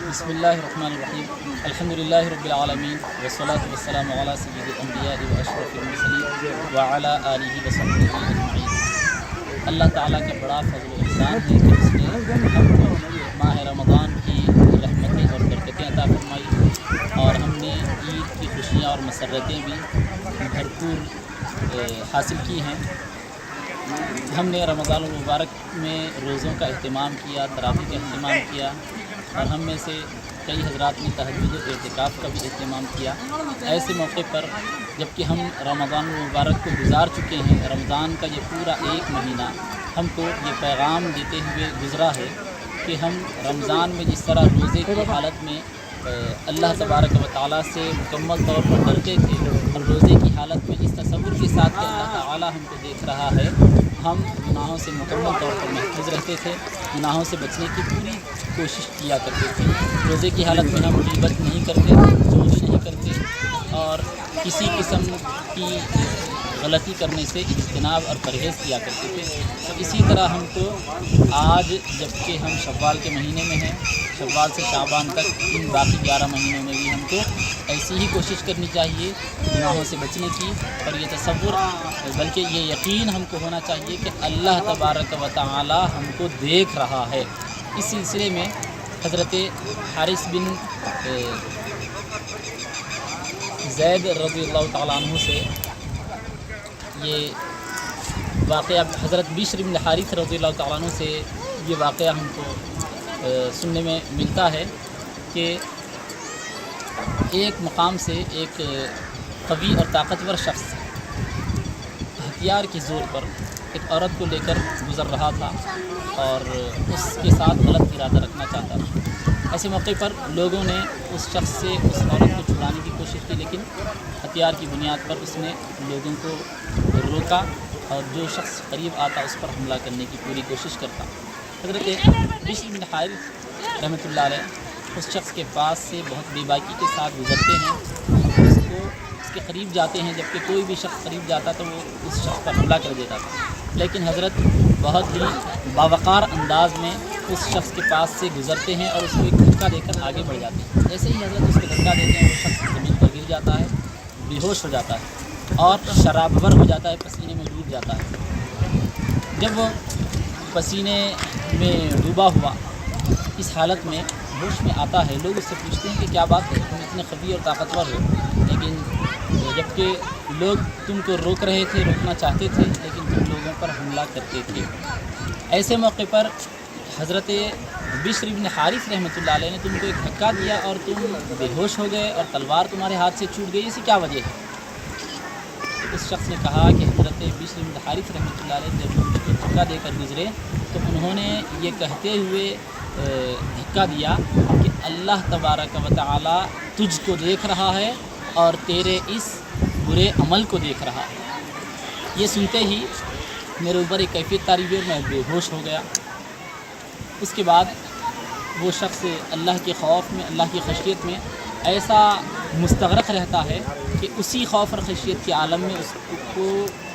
بسم اللہ الرحمن الرحیم الحمد للہ رب العالمین والصلاة والسلام علی سید الانبیاء واشرف المرسلین وعلی آلہ وصحبہ اجمعین۔ اللہ تعالیٰ کا بڑا فضل و احسان ہے کہ اس نے ہم کو ماہ رمضان کی رحمتیں اور برکتیں عطا فرمائی اور ہم نے عید کی خوشیاں اور مسرتیں بھی بھرپور حاصل کی ہیں۔ ہم نے رمضان المبارک میں روزوں کا اہتمام کیا، تراویح کا اہتمام کیا اور ہم میں سے کئی حضرات نے تہجد و اعتکاف کا بھی اہتمام کیا۔ ایسے موقع پر جب کہ ہم رمضان المبارک کو گزار چکے ہیں، رمضان کا یہ پورا ایک مہینہ ہم کو یہ پیغام دیتے ہوئے گزرا ہے کہ ہم رمضان میں جس طرح روزے کی حالت میں اللہ تبارک و تعالیٰ سے مکمل طور پر ڈرتے تھے اور روزے کی حالت میں اس تصور کے ساتھ کہ اللہ تعالیٰ ہم کو دیکھ رہا ہے، ہم گناہوں سے مکمل طور پر محفوظ رہتے تھے، گناہوں سے بچنے کی پوری کوشش کیا کرتے تھے۔ روزے کی حالت میں ہم غیبت نہیں کرتے، چوری نہیں کرتے اور کسی قسم کی غلطی کرنے سے اجتناب اور پرہیز کیا کرتے تھے۔ تو اسی طرح ہم کو آج جب کہ ہم شوال کے مہینے میں ہیں، شوال سے شعبان تک ان باقی 11 مہینوں میں بھی ہم کو ایسی ہی کوشش کرنی چاہیے گناہوں سے بچنے کی، اور یہ تصور بلکہ یہ یقین ہم کو ہونا چاہیے کہ اللہ تبارک و تعالی ہم کو دیکھ رہا ہے۔ اس سلسلے میں حضرت حارث بن زید رضی اللہ تعالیٰ عنہ سے یہ واقعہ، حضرت بشر بن حارث رضی اللہ تعالیٰ عنہ سے یہ واقعہ ہم کو سننے میں ملتا ہے کہ ایک مقام سے ایک قوی اور طاقتور شخص ہتھیار کے زور پر ایک عورت کو لے کر گزر رہا تھا اور اس کے ساتھ غلط ارادہ رکھنا چاہتا تھا۔ ایسے موقع پر لوگوں نے اس شخص سے اس عورت کو چھڑانے کی کوشش کی، لیکن ہتھیار کی بنیاد پر اس نے لوگوں کو روکا اور جو شخص قریب آتا اس پر حملہ کرنے کی پوری کوشش کرتا۔ حضرت بشر بن حارث رحمۃ اللہ علیہ اس شخص کے پاس سے بہت بے باکی کے ساتھ گزرتے ہیں، اس کے قریب جاتے ہیں، جبکہ کوئی بھی شخص قریب جاتا تو وہ اس شخص پر حملہ کر دیتا تھا، لیکن حضرت بہت ہی باوقار انداز میں اس شخص کے پاس سے گزرتے ہیں اور اس کو ایک دھکا دے کر آگے بڑھ جاتے ہیں۔ جیسے ہی حضرت اس کو دھکا دیتے ہیں وہ شخص زمین پر گر جاتا ہے، بے ہوش ہو جاتا ہے اور شرابور ہو جاتا ہے، پسینے میں ڈوب جاتا ہے۔ جب وہ پسینے میں ڈوبا ہوا اس حالت میں ہوش میں آتا ہے، لوگ اس سے پوچھتے ہیں کہ کیا بات ہے، تم اتنے قوی اور طاقتور ہو، لیکن جبکہ لوگ تم کو روک رہے تھے، روکنا چاہتے تھے، لیکن تم لوگوں پر حملہ کرتے تھے۔ ایسے موقع پر حضرت بشر بن حارث رحمۃ اللہ علیہ نے تم کو ایک دھکا دیا اور تم بے ہوش ہو گئے اور تلوار تمہارے ہاتھ سے چھوٹ گئی، اسی کیا وجہ ہے؟ اس شخص نے کہا کہ حضرت بشر بن حارث رحمۃ اللہ علیہ جب مجھ کو دھکا دے کر گزرے تو انہوں نے یہ کہتے ہوئے دھکا دیا کہ اللہ تبارک و تعالی تجھ کو دیکھ رہا ہے اور تیرے اس برے عمل کو دیکھ رہا ہے۔ یہ سنتے ہی میرے اوپر ایک کیفیت طاری ہوئی اور میں بے ہوش ہو گیا۔ اس کے بعد وہ شخص اللہ کے خوف میں، اللہ کی خشیت میں ایسا مستغرق رہتا ہے کہ اسی خوف اور خشیت کے عالم میں اس کو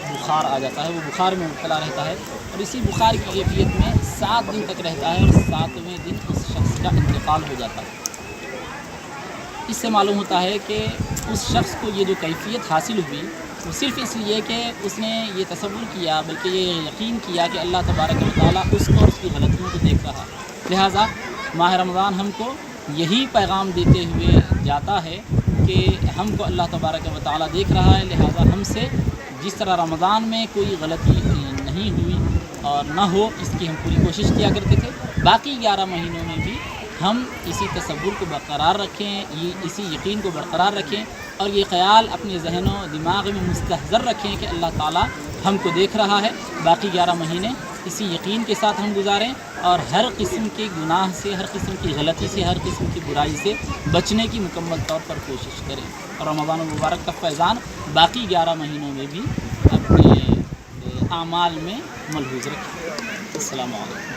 بخار آ جاتا ہے، وہ بخار میں مبتلا رہتا ہے اور اسی بخار کی کیفیت میں 7 دن تک رہتا ہے اور 7ویں دن اس شخص کا انتقال ہو جاتا ہے۔ اس سے معلوم ہوتا ہے کہ اس شخص کو یہ جو کیفیت حاصل ہوئی وہ صرف اس لیے کہ اس نے یہ تصور کیا، بلکہ یہ یقین کیا کہ اللہ تبارک و تعالیٰ اس کو اور اس کی غلطیوں کو دیکھ رہا۔ لہٰذا ماہ رمضان ہم کو یہی پیغام دیتے ہوئے جاتا ہے کہ ہم کو اللہ تبارک و تعالیٰ دیکھ رہا ہے، لہٰذا ہم سے جس طرح رمضان میں کوئی غلطی نہیں ہوئی اور نہ ہو اس کی ہم پوری کوشش کیا کرتے تھے، باقی 11 مہینوں میں بھی ہم اسی تصور کو برقرار رکھیں، اسی یقین کو برقرار رکھیں اور یہ خیال اپنے ذہن و دماغ میں مستحضر رکھیں کہ اللہ تعالیٰ ہم کو دیکھ رہا ہے۔ باقی 11 مہینے اسی یقین کے ساتھ ہم گزاریں اور ہر قسم کے گناہ سے، ہر قسم کی غلطی سے، ہر قسم کی برائی سے بچنے کی مکمل طور پر کوشش کریں اور رمضان المبارک کا فیضان باقی 11 مہینوں میں بھی اپنے اعمال میں ملحوظ رکھیں۔ السلام علیکم۔